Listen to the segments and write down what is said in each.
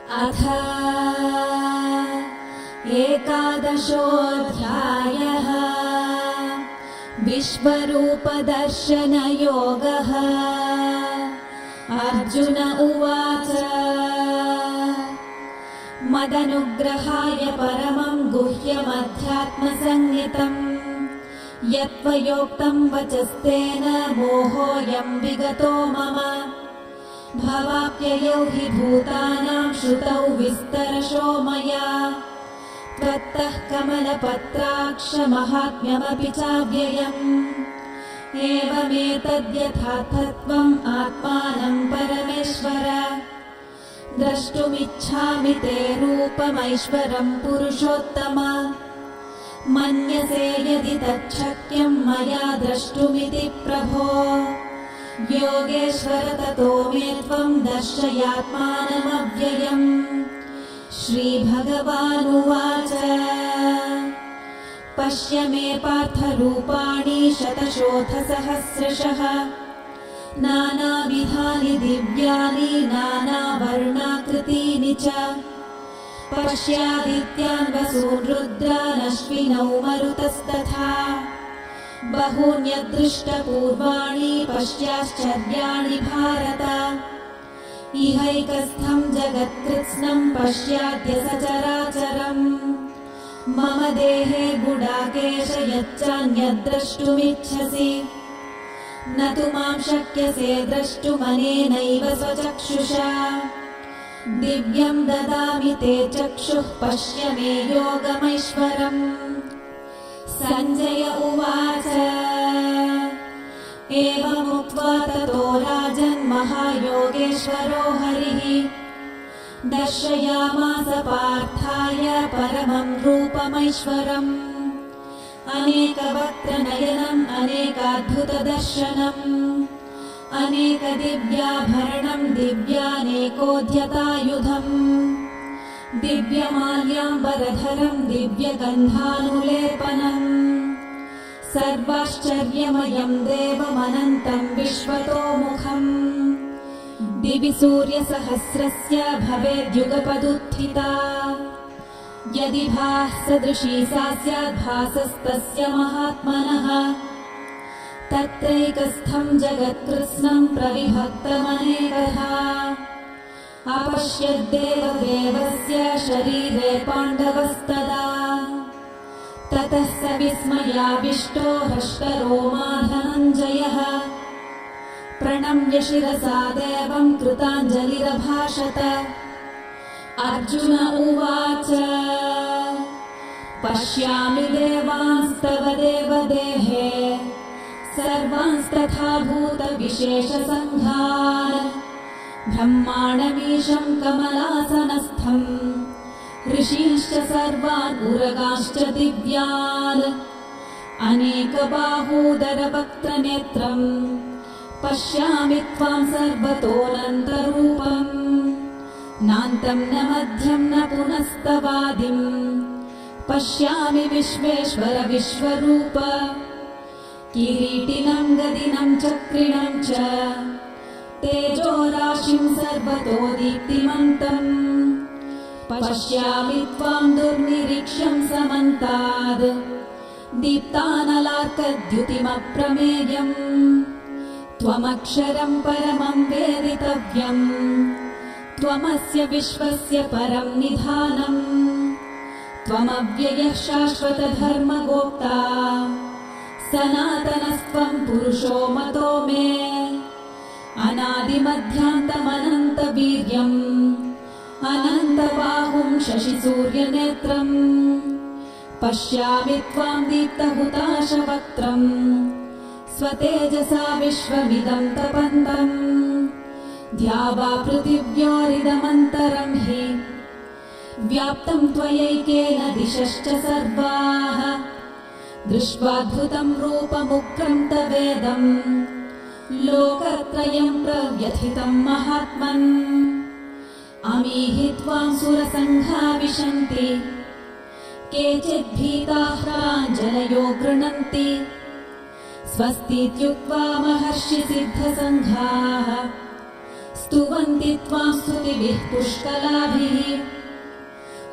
अथ एकादशोऽध्यायः विश्वरूपदर्शनयोगः। अर्जुन उवाच मदनुग्रहाय परमं गुह्यमध्यात्मसंज्ञितम् यत्त्वयोक्तं वचस्तेन मोहोऽयं विगतो मम। भवाप्ययौ हि भूतानां श्रुतौ विस्तरशो मया त्वत्तः कमलपत्राक्ष महात्म्यमपि चाव्ययम्। एवमेतद्यथार्थत्वम् आत्मानं परमेश्वर द्रष्टुमिच्छामि ते रूपमैश्वरं पुरुषोत्तम। मन्यसे यदि तच्छक्यं मया द्रष्टुमिति प्रभो योगेश्वर ततो मे त्वं दर्शयात्मानमव्ययम्। श्रीभगवानुवाच पश्य मे पार्थरूपाणि शतशोऽथसहस्रशः नानाविधानि दिव्यानि नानावर्णाकृतीनि च। पश्यादित्यान् वसून् रुद्रान् अश्विनौ मरुतस्तथा बहून्यदृष्टपूर्वाणि पश्याश्चर्याणि भारत। इहैकस्थं जगत्कृत्स्नं पश्याद्य सचराचरम् मम देहे गुडाकेश यच्चान्यद्द्रष्टुमिच्छसि न तु मां शक्यसे द्रष्टुमनेनैव स्वचक्षुषा। दिव्यं ददामि ते चक्षुः पश्य मे योगमैश्वरम्। सञ्जय उवाच एवमुक्त्वा ततो राजन् महायोगेश्वरो हरिः दर्शयामास पार्थाय परमं रूपमैश्वरम्। अनेकवक्त्रनयनम् अनेकाद्भुतदर्शनम् अनेकदिव्याभरणं दिव्यानेकोद्यतायुधम् दिव्यमाल्याम्बरधरं दिव्यगन्धानुलेपनम् सर्वाश्चर्यमयं देवमनन्तं विश्वतोमुखम्। दिवि सूर्यसहस्रस्य भवेद्युगपदुत्थिता यदि भासदृशी सा स्याद्भासस्तस्य महात्मनः। तत्रैकस्थं जगत्कृत्स्नं प्रविभक्तमनेकधा अपश्यद्देवदेवस्य शरीरे पाण्डवस्तदा। ततः स विस्मयाविष्टो हृष्टरोमा धनञ्जयः प्रणम्य शिरसा देवं कृताञ्जलिरभाषत। अर्जुन उवाच पश्यामि देवांस्तव देवदेहे सर्वांस्तथा भूतविशेषसङ्घान् ब्रह्माण्डमीशं कमलासनस्थम् ऋषींश्च सर्वान् उरगांश्च दिव्यान् अनेकबाहूदरवक्त्रनेत्रम् पश्यामि त्वां सर्वतोऽनन्तरूपम्। नान्तं न मध्यं न पुनस्तवादिम् पश्यामि विश्वेश्वर विश्वरूप। किरीटिनं गदिनं चक्रिणं च तेजोराशिं सर्वतो दीप्तिमन्तम् पश्यामि त्वां दुर्निरीक्ष्यं समन्ताद् दीप्तानलार्कद्युतिमप्रमेयम्। त्वमक्षरं परमं वेदितव्यम् त्वमस्य विश्वस्य परं निधानम्। त्वमव्ययः शाश्वतधर्मगोप्ता सनातनस्त्वं पुरुषो मतो मे। अनादिमध्यान्तमनन्तवीर्यम् अनन्तबाहुं शशिसूर्यनेत्रम् पश्यामि त्वां दीप्तहुताशवक्त्रम् स्वतेजसा विश्वमिदं तपन्तम्। द्यावा पृथिव्योरिदमन्तरं हि व्याप्तं त्वयैकेन दिशश्च सर्वाः। दृष्ट्वाद्भुतं रूपमुग्रं तवेदम् लोकत्रयं प्रव्यथितं महात्मन्। अमीहि त्वां सुरसङ्घा विशन्ति केचिद्भीताः प्राञ्जलयो गृह्णन्ति स्वस्तीत्युक्त्वा महर्षिसिद्धसङ्घाः स्तुवन्ति त्वां स्तुतिभिः पुष्कलाभिः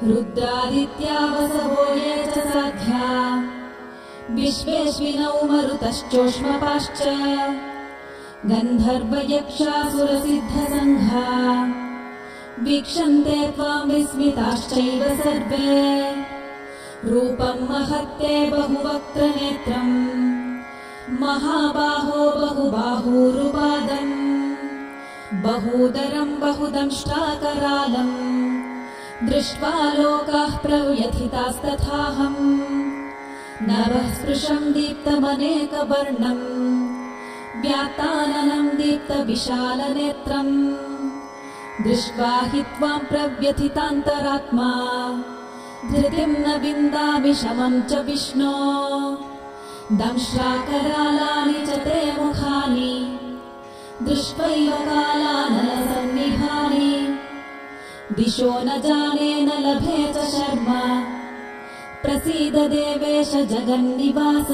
रुद्रादित्या वसवो ये च साध्या विश्वेश्विनौ मरुतश्चोष्मपाश्च गन्धर्वयक्षासुरसिद्धसङ्घा वीक्षन्ते त्वां विस्मिताश्चैव सर्वे रूपं महत्ते बहुवक्त्रनेत्रम् महाबाहो बहुबाहूरुपादम् बहूदरं बहुदंष्ट्राकरालम् दृष्ट्वा लोकाः प्रव्यथितास्तथाहम् नभः स्पृशं दीप्तमनेकवर्णम् व्यात्ताननं दीप्तविशालनेत्रम् दृष्ट्वा हि त्वां प्रव्यथितान्तरात्मा धृतिं न विन्दामि शमं च विष्णो दंष्ट्राकरालानि च ते मुखानि दृष्ट्वैव कालानलसन्निभानि दिशो न जाने न लभे च शर्मा प्रसीद देवेश जगन्निवास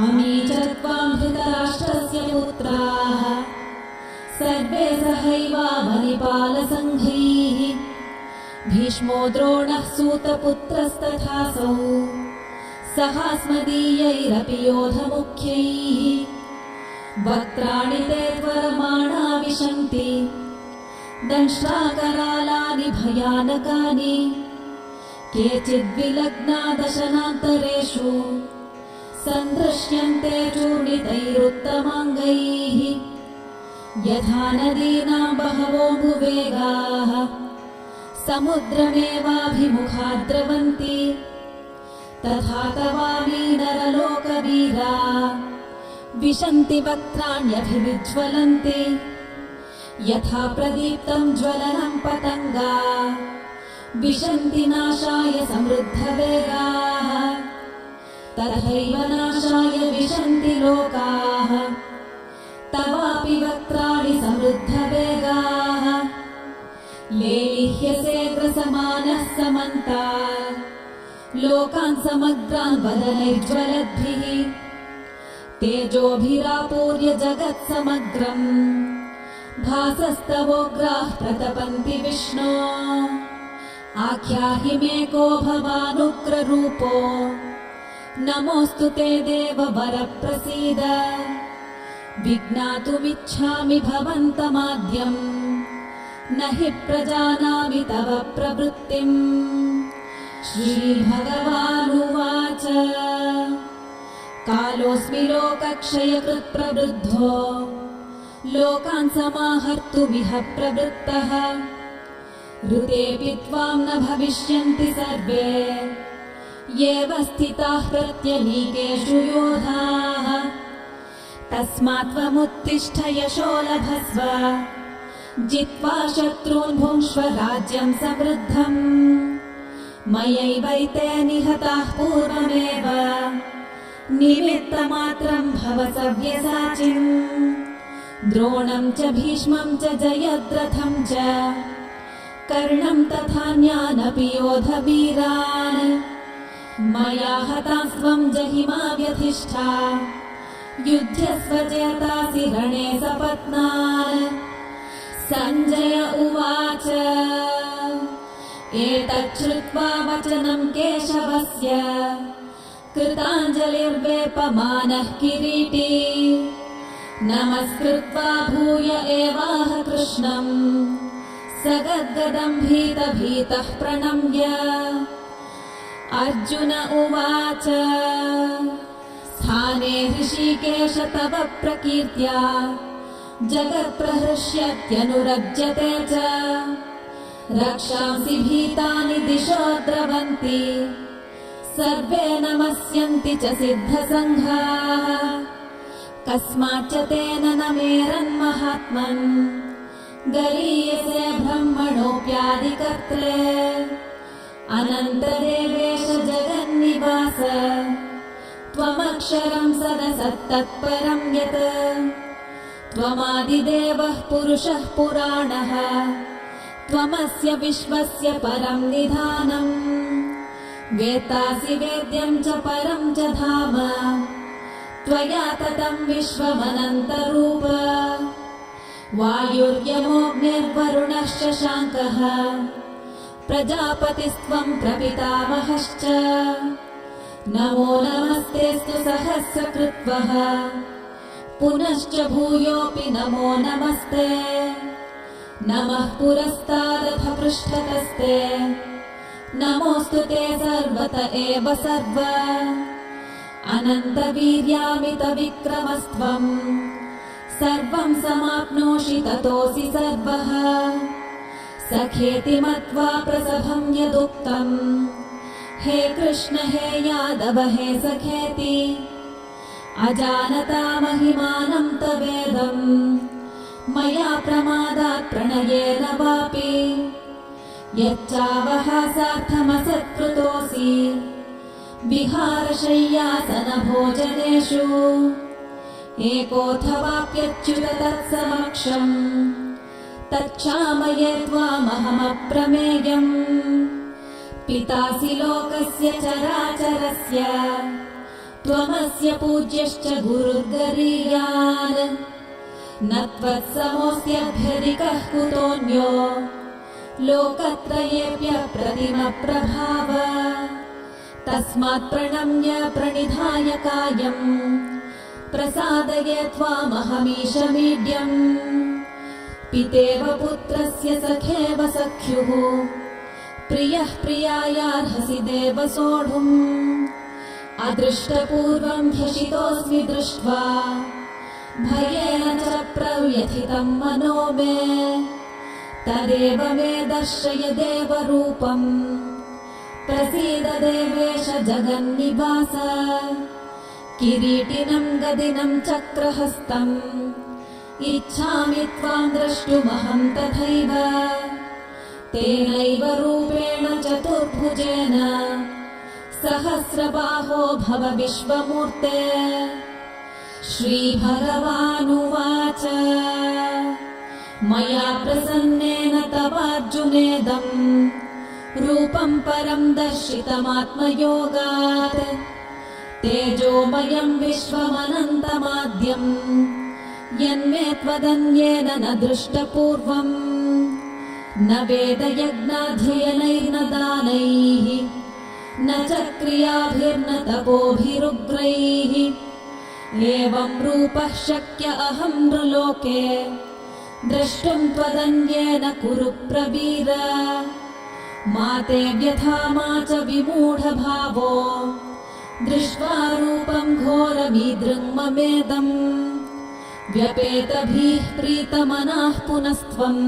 अमी च त्वां धृतराष्ट्रस्य पुत्राः सर्वे सहैवावनिपालसङ्घैः भीष्मो द्रोणः सूतपुत्रस्तथासौ सहास्मदीयैरपि योधमुख्यैः वक्त्राणि ते त्वरमाणा विशन्ति दंष्ट्राकरालानि भयानकानि केचिद्विलग्ना दशनान्तरेषु सन्दृश्यन्ते चूर्णितैरुत्तमाङ्गैः यथा नदीनां बहवोऽम्बुवेगाः समुद्रमेवाभिमुखा द्रवन्ति तथा तवामी नरलोकवीरा विशन्ति वक्त्राण्यभिविज्वलन्ति यथा प्रदीप्तं ज्वलनं पतङ्गा विशन्ति नाशाय समृद्धवेगाः तथैव नाशाय विशन्ति लोकाः तवापि वक्त्राणि समृद्धवेगाः लेलिह्यसेग्रसमानः समन्तात् लोकान् समग्रान् वदनैर्ज्वलद्भिः तेजोभिरापूर्य जगत्समग्रम् भासस्तवोग्राः प्रतपन्ति विष्णो आख्याहि मे को भवानुग्ररूपो नमोऽस्तु ते देववर प्रसीद विज्ञातुमिच्छामि भवन्तमाद्यम् न हि प्रजानामि तव प्रवृत्तिम् श्रीभगवानुवाच कालोऽस्मि लोकक्षयकृत् प्रवृद्धो लोकान् समाहर्तुमिह प्रवृत्तः ऋतेऽपि त्वां न भविष्यन्ति सर्वे येव स्थिताः प्रत्यनीकेषु योधाः तस्मात् त्वमुत्तिष्ठ यशो लभस्व जित्वा शत्रून् भुङ्क्ष्व राज्यं समृद्धम् मयैवैते निहताः पूर्वमेव निमित्तमात्रं भव सव्यसाचिन् द्रोणं च भीष्मं च जयद्रथं च कर्णं तथान्यानपि योधवीरान् मया हतास्त्वं जहिमा व्यधिष्ठा युध्यस्व जेतासि रणे सपत्नान् सञ्जय उवाच एतच्छ्रुत्वा वचनं केशवस्य कृताञ्जलिर्वेपमानः किरीटी नमस्कृत्वा भूय एवाह कृष्णम् सगद्गदं भीतः प्रणम्य अर्जुन उवाच स्थाने ऋषिकेश तव प्रकीर्त्या जगत्प्रहृष्यत्यनुरज्यते च रक्षांसि भीतानि दिशो द्रवन्ति सर्वे नमस्यन्ति च सिद्धसङ्घाः कस्माच्च तेन न मेरन्महात्मन् गरीयसे ब्रह्मणोऽप्यादिकर्त्रे अनन्तदेवेश जगन्निवास त्वमक्षरं सदसत्तत्परं यत् त्वमादिदेवः पुरुषः पुराणः त्वमस्य विश्वस्य परं निधानम् वेत्तासि वेद्यं च परं च धाम त्वया ततं विश्वमनन्तरूप वायुर्यमोऽग्निर्वरुणश्च शाङ्कः प्रजापतिस्त्वं प्रपितामहश्च नमो नमस्तेऽस्तु सहस्रकृत्वः पुनश्च भूयोऽपि नमो नमस्ते नमः पुरस्तादथ पृष्ठतस्ते नमोऽस्तु ते सर्वत एव सर्व अनन्तवीर्यामितविक्रमस्त्वं सर्वं समाप्नोषि ततोऽसि सर्वः सखेति मत्वा प्रसभं यदुक्तम् हे कृष्ण हे यादव हे सखेति अजानता महिमानं तवेदम् मया प्रमादात् प्रणयेन वापि यच्चावहासार्थमसत्कृतोऽसि विहारशय्यासनभोजनेषु एकोऽथवाप्यच्युत तत्समक्षम् तच्छामये त्वामहमप्रमेयम् पितासि लोकस्य चराचरस्य त्वमस्य पूज्यश्च गुरुर्गरीयान् न त्वत्समोऽस्त्यभ्यधिकः कुतोऽन्यो लोकत्रयेऽप्यप्रतिमप्रभाव तस्मात् प्रणम्य प्रणिधाय कायम् प्रसादये त्वामहमीशमीड्यम् पितेव पुत्रस्य सखेव सख्युः प्रियः प्रियायार्हसि देव सोढुम् अदृष्टपूर्वं ह्यशितोऽस्मि दृष्ट्वा भयेन च प्रव्यथितं मनो मे तदेव मे दर्शय देवरूपम् प्रसीद देवेश जगन्निवास किरीटिनं गदिनं चक्रहस्तम् इच्छामि त्वां द्रष्टुमहं तथैव तेनैव रूपेण चतुर्भुजेन सहस्रबाहो भव विश्वमूर्ते श्रीभगवानुवाच मया प्रसन्नेन तवार्जुनेदम् रूपं परं दर्शितमात्मयोगात् तेजोमयं विश्वमनन्तमाद्यम् यन्मे त्वदन्येन न दृष्टपूर्वम् न वेदयज्ञाध्ययनैर्न दानैः न च क्रियाभिर्न तपोभिरुग्रैः एवं रूपः शक्य अहं नृलोके द्रष्टुं त्वदन्येन कुरु प्रवीर मा ते व्यथा मा च विमूढभावो दृष्ट्वा रूपं घोरमीदृङ्ममेदम् व्यपेतभिः प्रीतमनाः पुनस्त्वम्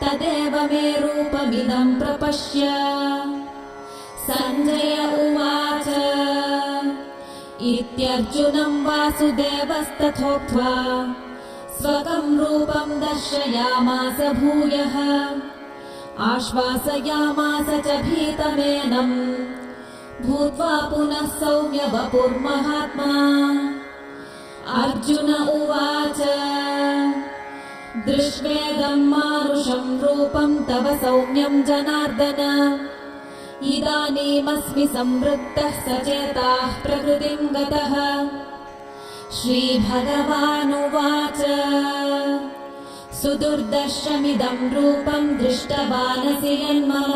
तदेव मे रूपमिदं प्रपश्य सञ्जय उवाच इत्यर्जुनं वासुदेवस्तथोक्त्वा स्वकं रूपं दर्शयामास भूयः आश्वासयामास च भीतमेनं भूत्वा पुनः सौम्य वपुर्महात्मा अर्जुन उवाच दृष्ट्वेदं मानुषं रूपं तव सौम्यं जनार्दन इदानीमस्मि संवृत्तः सचेताः प्रकृतिं गतः श्रीभगवानुवाच सुदुर्दर्शमिदं रूपं दृष्टवानसि यन्मम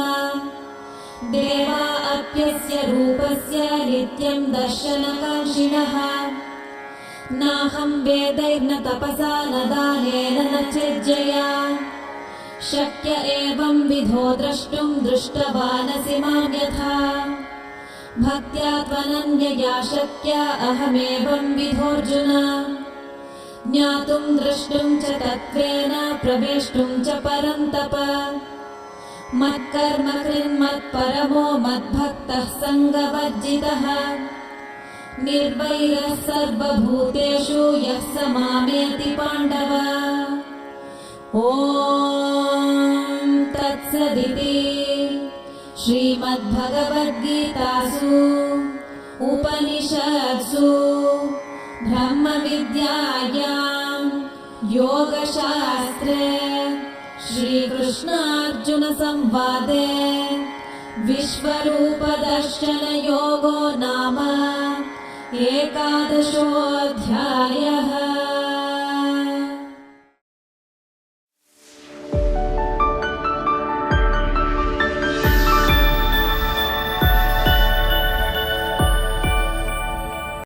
देवा अप्यस्य रूपस्य नित्यं दर्शनकाङ्क्षिणः नाहं वेदैर्न तपसा न दानेन न चेज्जया शक्य एवं विधो द्रष्टुं दृष्टवानसि मां यथा भक्त्या त्वनन्यया शक्य अहमेवं विधोऽर्जुन ज्ञातुं द्रष्टुं च तत्त्वेन प्रवेष्टुं च परन्तप मत्कर्म कृन्मत्परमो मद्भक्तः सङ्गवर्जितः निर्वैरः सर्वभूतेषु यः स मामेति पाण्डव ॐ तत्सदिति श्रीमद्भगवद्गीतासु उपनिषत्सु ब्रह्मविद्यायां योगशास्त्रे श्रीकृष्णार्जुनसंवादे विश्वरूपदर्शनयोगो नाम 11 अध्यायः।